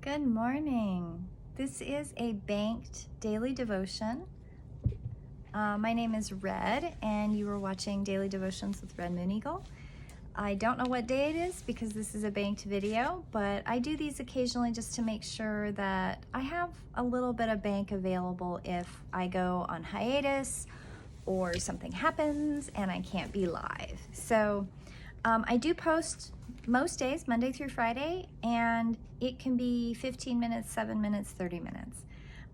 Good morning. This is a banked daily devotion. My name is Red, and you are watching Daily Devotions with Red Moon Eagle. I don't know what day it is because this is a banked video, but I do these occasionally just to make sure that I have a little bit of bank available if I go on hiatus or something happens and I can't be live. So I do post most days, Monday through Friday, and it can be 15 minutes, 7 minutes, 30 minutes.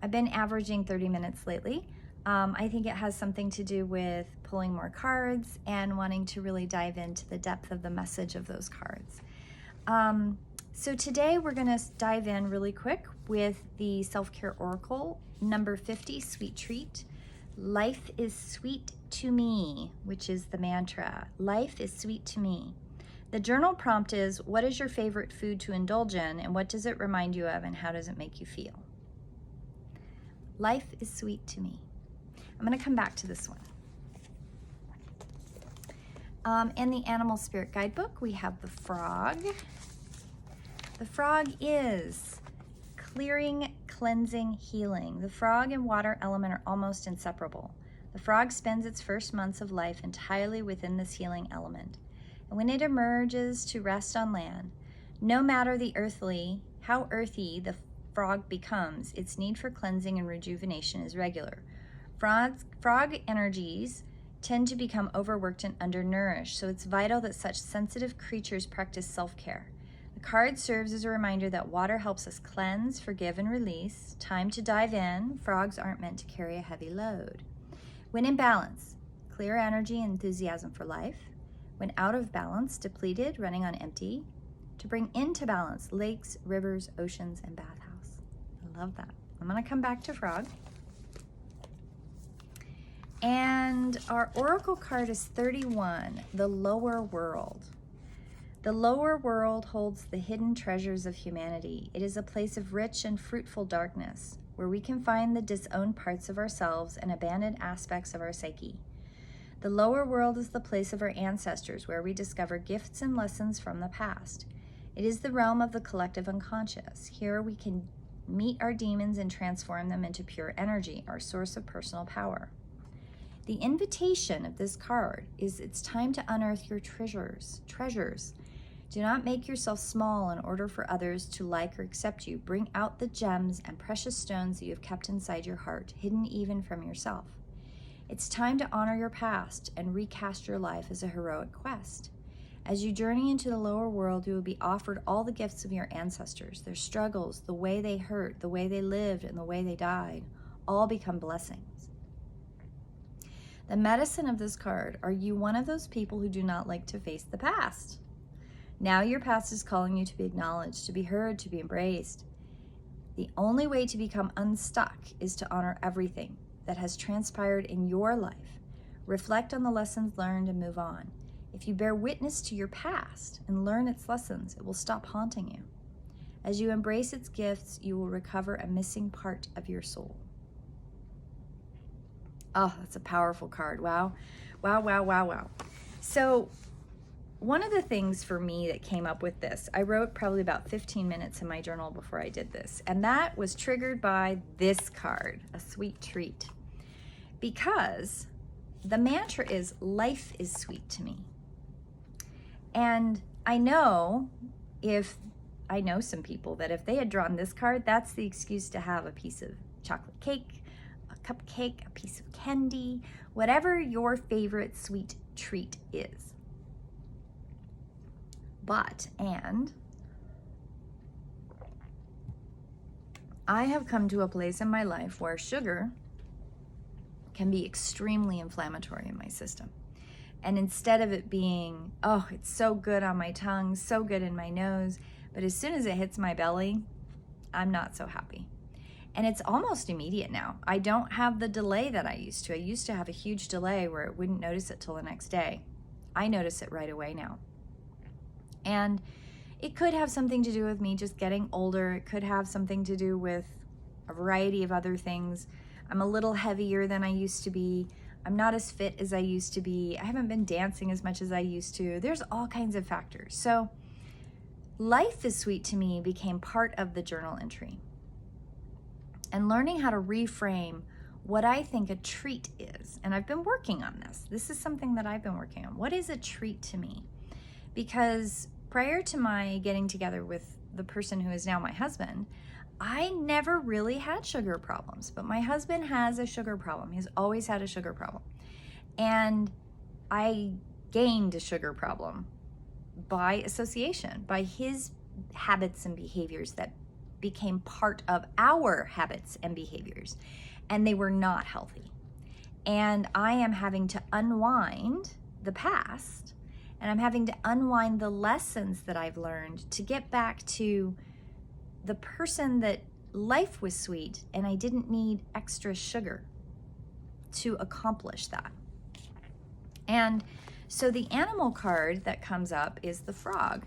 I've been averaging 30 minutes lately. I think it has something to do with pulling more cards and wanting to really dive into the depth of the message of those cards. So today we're going to dive in really quick with the Self-Care Oracle, number 50, Sweet Treat. Life is sweet to me, which is the mantra. Life is sweet to me. The journal prompt is, what is your favorite food to indulge in, and what does it remind you of, and how does it make you feel? Life is sweet to me. I'm going to come back to this one. In the Animal Spirit Guidebook, we have the frog. The frog is clearing, cleansing, healing. The frog and water element are almost inseparable. The frog spends its first months of life entirely within this healing element. And when it emerges to rest on land, no matter how earthy the frog becomes, its need for cleansing and rejuvenation is regular. Frog energies tend to become overworked and undernourished, so it's vital that such sensitive creatures practice self-care. The card serves as a reminder that water helps us cleanse, forgive, and release. Time to dive in. Frogs aren't meant to carry a heavy load. When in balance, clear energy and enthusiasm for life. When out of balance, depleted, running on empty. To bring into balance lakes, rivers, oceans, and bathhouse. I love that. I'm going to come back to frog. And our oracle card is 31, the lower world. The lower world holds the hidden treasures of humanity. It is a place of rich and fruitful darkness, where we can find the disowned parts of ourselves and abandoned aspects of our psyche. The lower world is the place of our ancestors, where we discover gifts and lessons from the past. It is the realm of the collective unconscious. Here we can meet our demons and transform them into pure energy, our source of personal power. The invitation of this card is it's time to unearth your treasures. Do not make yourself small in order for others to like or accept you. Bring out the gems and precious stones that you have kept inside your heart, hidden even from yourself. It's time to honor your past and recast your life as a heroic quest. As you journey into the lower world, you will be offered all the gifts of your ancestors, their struggles, the way they hurt, the way they lived, and the way they died, all become blessings. The medicine of this card, are you one of those people who do not like to face the past? Now your past is calling you to be acknowledged, to be heard, to be embraced. The only way to become unstuck is to honor everything that has transpired in your life. Reflect on the lessons learned and move on. If you bear witness to your past and learn its lessons, it will stop haunting you. As you embrace its gifts, you will recover a missing part of your soul. Oh, that's a powerful card. Wow. Wow. So one of the things for me that came up with this, I wrote probably about 15 minutes in my journal before I did this, and that was triggered by this card, a sweet treat. Because the mantra is, life is sweet to me. And I know some people that if they had drawn this card, that's the excuse to have a piece of chocolate cake, a cupcake, a piece of candy, whatever your favorite sweet treat is. And I have come to a place in my life where sugar can be extremely inflammatory in my system. And instead of it being, oh, it's so good on my tongue, so good in my nose, but as soon as it hits my belly, I'm not so happy. And it's almost immediate now. I don't have the delay that I used to. I used to have a huge delay where it wouldn't notice it till the next day. I notice it right away now. And it could have something to do with me just getting older. It could have something to do with a variety of other things. I'm a little heavier than I used to be. I'm not as fit as I used to be. I haven't been dancing as much as I used to. There's all kinds of factors. So Life is sweet to me became part of the journal entry. And learning how to reframe what I think a treat is. And I've been working on this. This is something that I've been working on. What is a treat to me? Because prior to my getting together with the person who is now my husband, I never really had sugar problems. But my husband has a sugar problem. He's always had a sugar problem. And I gained a sugar problem by association, by his habits and behaviors that became part of our habits and behaviors, and they were not healthy. And I am having to unwind the past, and I'm having to unwind the lessons that I've learned to get back to the person that life was sweet, and I didn't need extra sugar to accomplish that. And so the animal card that comes up is the frog.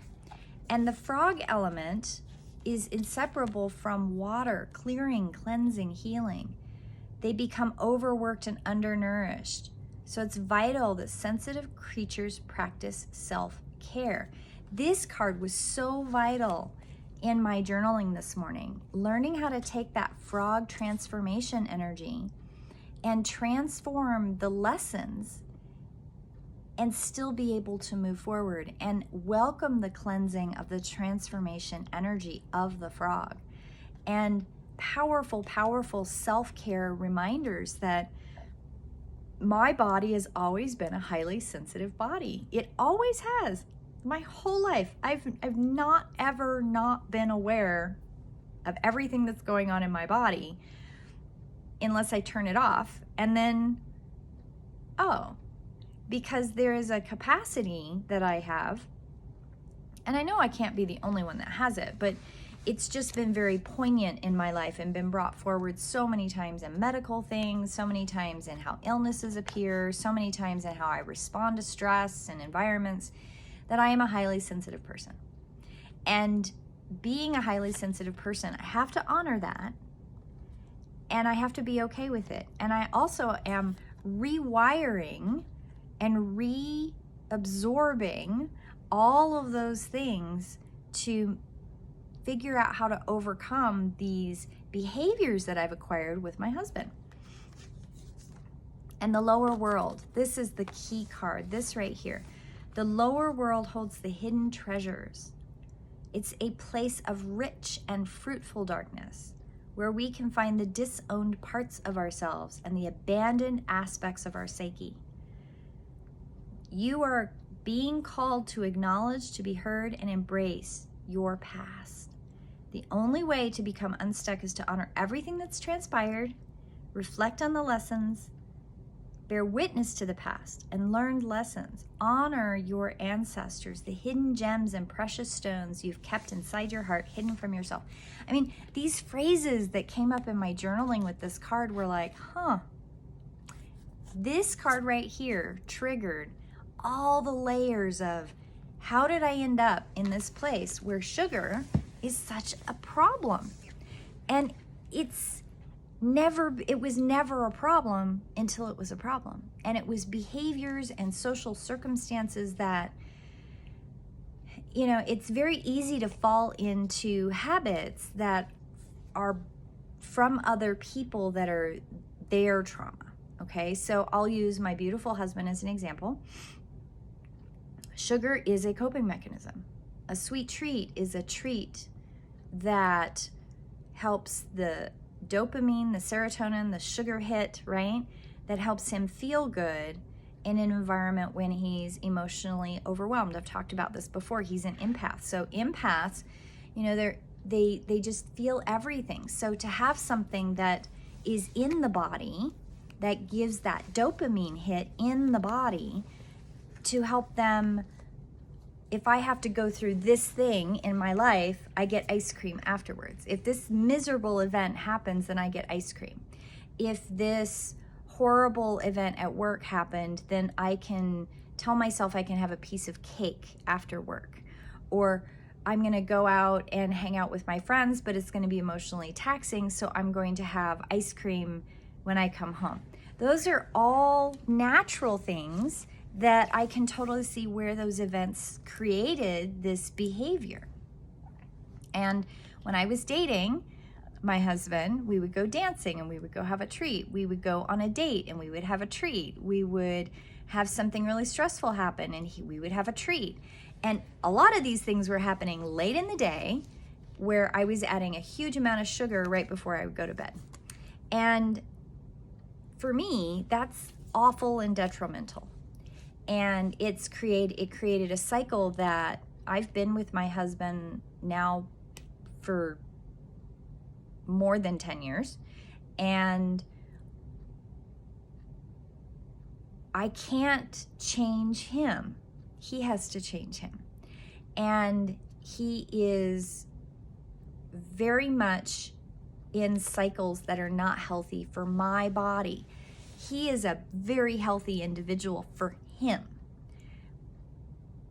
And the frog element is inseparable from water, clearing, cleansing, healing. They become overworked and undernourished. So it's vital that sensitive creatures practice self-care. This card was so vital in my journaling this morning, learning how to take that frog transformation energy and transform the lessons and still be able to move forward and welcome the cleansing of the transformation energy of the frog. And powerful, powerful self-care reminders that my body has always been a highly sensitive body. It always has. My whole life, I've not ever not been aware of everything that's going on in my body unless I turn it off. And then, because there is a capacity that I have, and I know I can't be the only one that has it, but it's just been very poignant in my life and been brought forward so many times in medical things, so many times in how illnesses appear, so many times in how I respond to stress and environments, that I am a highly sensitive person. And being a highly sensitive person, I have to honor that, and I have to be okay with it. And I also am rewiring and reabsorbing all of those things to figure out how to overcome these behaviors that I've acquired with my husband. And the lower world, this is the key card, this right here. The lower world holds the hidden treasures. It's a place of rich and fruitful darkness where we can find the disowned parts of ourselves and the abandoned aspects of our psyche. You are being called to acknowledge, to be heard, and embrace your past. The only way to become unstuck is to honor everything that's transpired, reflect on the lessons, bear witness to the past and learned lessons. Honor your ancestors, the hidden gems and precious stones you've kept inside your heart, hidden from yourself. I mean, these phrases that came up in my journaling with this card were like, this card right here triggered all the layers of how did I end up in this place where sugar is such a problem. And it was never a problem until it was a problem. And it was behaviors and social circumstances that, it's very easy to fall into habits that are from other people that are their trauma. Okay, so I'll use my beautiful husband as an example. Sugar is a coping mechanism. A sweet treat is a treat that helps the dopamine, the serotonin, the sugar hit, right? That helps him feel good in an environment when he's emotionally overwhelmed. I've talked about this before. He's an empath. So empaths, they just feel everything. So to have something that is in the body that gives that dopamine hit in the body to help them, if I have to go through this thing in my life, I get ice cream afterwards. If this miserable event happens, then I get ice cream. If this horrible event at work happened, then I can tell myself I can have a piece of cake after work. Or I'm gonna go out and hang out with my friends, but it's gonna be emotionally taxing, so I'm going to have ice cream when I come home. Those are all natural things that I can totally see where those events created this behavior. And when I was dating my husband, we would go dancing and we would go have a treat. We would go on a date and we would have a treat. We would have something really stressful happen and we would have a treat. And a lot of these things were happening late in the day where I was adding a huge amount of sugar right before I would go to bed. And for me, that's awful and detrimental. And it created a cycle that I've been with my husband now for more than 10 years. And I can't change him. He has to change him. And he is very much in cycles that are not healthy for my body. He is a very healthy individual for him,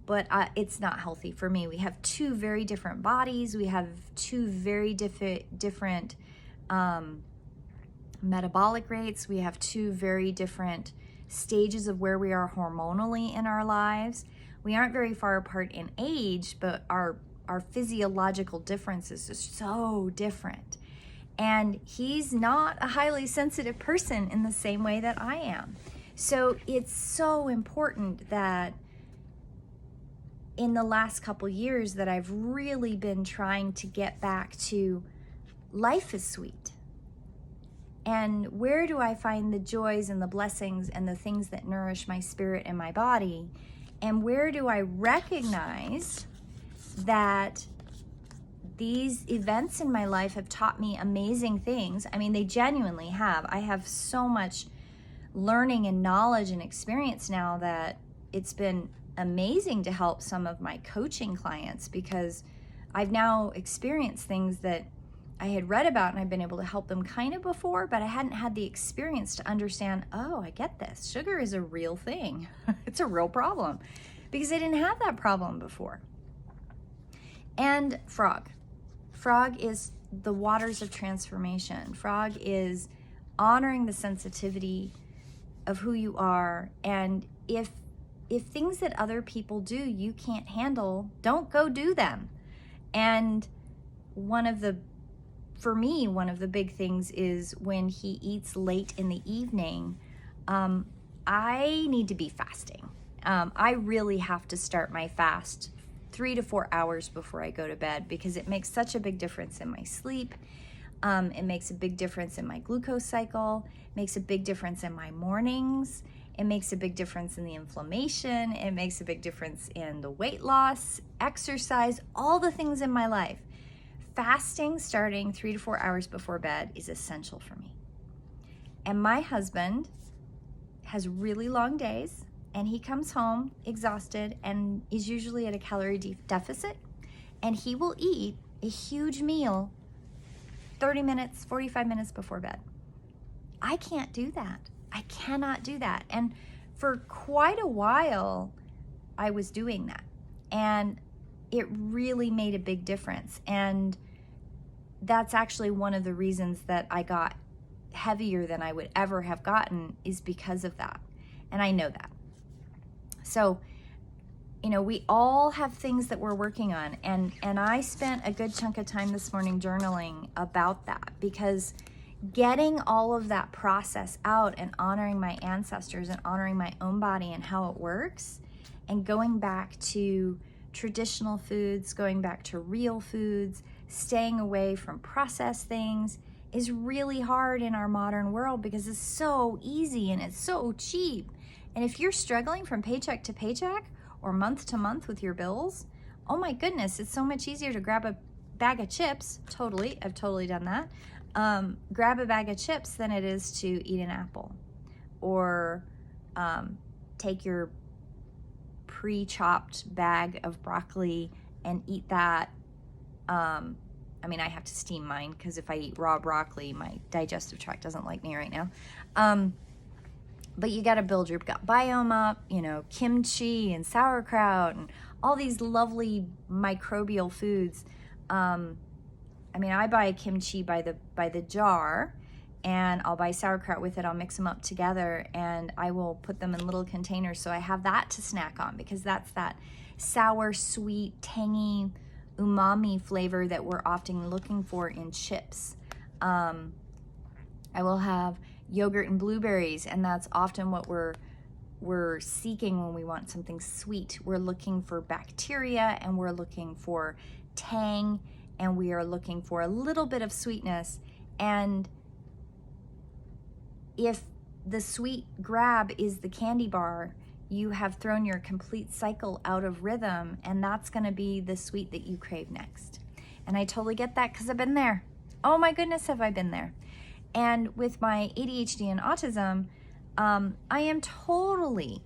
but it's not healthy for me. We have two very different bodies. We have two very different metabolic rates. We have two very different stages of where we are hormonally in our lives. We aren't very far apart in age, but our physiological differences are so different. And he's not a highly sensitive person in the same way that I am. So it's so important that in the last couple years that I've really been trying to get back to life is sweet. And where do I find the joys and the blessings and the things that nourish my spirit and my body? And where do I recognize that these events in my life have taught me amazing things? I mean, they genuinely have. I have so much learning and knowledge and experience now that it's been amazing to help some of my coaching clients, because I've now experienced things that I had read about and I've been able to help them kind of before, but I hadn't had the experience to understand, oh, I get this. Sugar is a real thing. It's a real problem, because I didn't have that problem before. And frog. Frog is the waters of transformation. Frog is honoring the sensitivity of who you are. And if things that other people do you can't handle, don't go do them. And for me, one of the big things is when he eats late in the evening, I need to be fasting. I really have to start my fast 3 to 4 hours before I go to bed, because it makes such a big difference in my sleep. It makes a big difference in my glucose cycle, makes a big difference in my mornings. It makes a big difference in the inflammation. It makes a big difference in the weight loss, exercise, all the things in my life. Fasting starting 3 to 4 hours before bed is essential for me. And my husband has really long days, and he comes home exhausted and is usually at a calorie deficit, and he will eat a huge meal 30 minutes, 45 minutes before bed. I can't do that. I cannot do that. And for quite a while, I was doing that. And it really made a big difference. And that's actually one of the reasons that I got heavier than I would ever have gotten, is because of that. And I know that. So, we all have things that we're working on. And I spent a good chunk of time this morning journaling about that, because getting all of that process out and honoring my ancestors and honoring my own body and how it works, and going back to traditional foods, going back to real foods, staying away from processed things, is really hard in our modern world, because it's so easy and it's so cheap. And if you're struggling from paycheck to paycheck or month to month with your bills, oh my goodness, it's so much easier to grab a bag of chips. I've totally done that. Grab a bag of chips than it is to eat an apple, or take your pre-chopped bag of broccoli and eat that. I have to steam mine, because if I eat raw broccoli, my digestive tract doesn't like me right now. But you got to build your gut biome up, kimchi and sauerkraut and all these lovely microbial foods. I buy kimchi by the jar, and I'll buy sauerkraut with it. I'll mix them up together, and I will put them in little containers so I have that to snack on, because that's that sour, sweet, tangy umami flavor that we're often looking for in chips. I will have yogurt and blueberries, and that's often what we're seeking when we want something sweet. We're looking for bacteria, and we're looking for tang, and we are looking for a little bit of sweetness. And if the sweet grab is the candy bar, you have thrown your complete cycle out of rhythm, and that's going to be the sweet that you crave next. And I totally get that because I've been there. Oh my goodness, have I been there. And with my ADHD and autism, I am totally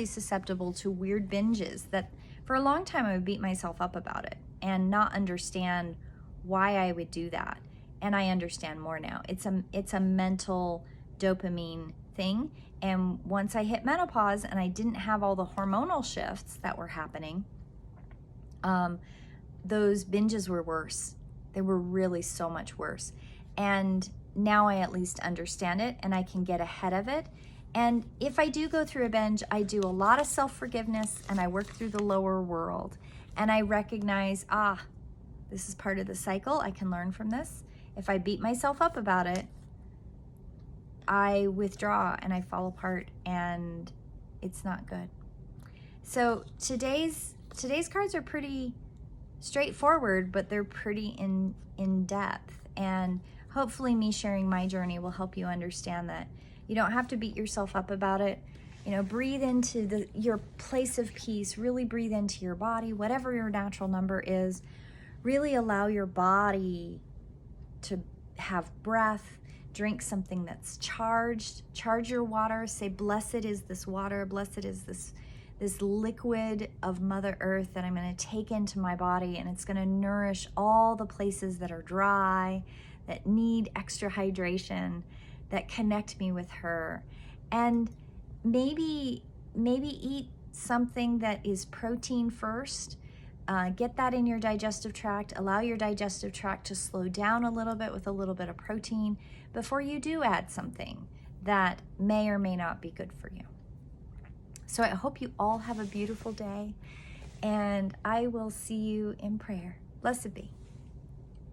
susceptible to weird binges that for a long time I would beat myself up about it and not understand why I would do that. And I understand more now. It's a mental dopamine thing. And once I hit menopause and I didn't have all the hormonal shifts that were happening, those binges were worse. They were really so much worse. And now I at least understand it and I can get ahead of it. And if I do go through a binge, I do a lot of self-forgiveness and I work through the lower world. And I recognize, this is part of the cycle. I can learn from this. If I beat myself up about it, I withdraw and I fall apart, and it's not good. So today's cards are pretty straightforward, but they're pretty in depth. And hopefully me sharing my journey will help you understand that you don't have to beat yourself up about it. You know, breathe into your place of peace. Really breathe into your body, whatever your natural number is. Really allow your body to have breath. Drink something that's charged. Charge your water. Say, blessed is this water. Blessed is this liquid of Mother Earth that I'm going to take into my body, and it's going to nourish all the places that are dry, that need extra hydration, that connect me with her. And maybe eat something that is protein first. Get that in your digestive tract. Allow your digestive tract to slow down a little bit with a little bit of protein before you do add something that may or may not be good for you. So I hope you all have a beautiful day, and I will see you in prayer. Blessed be.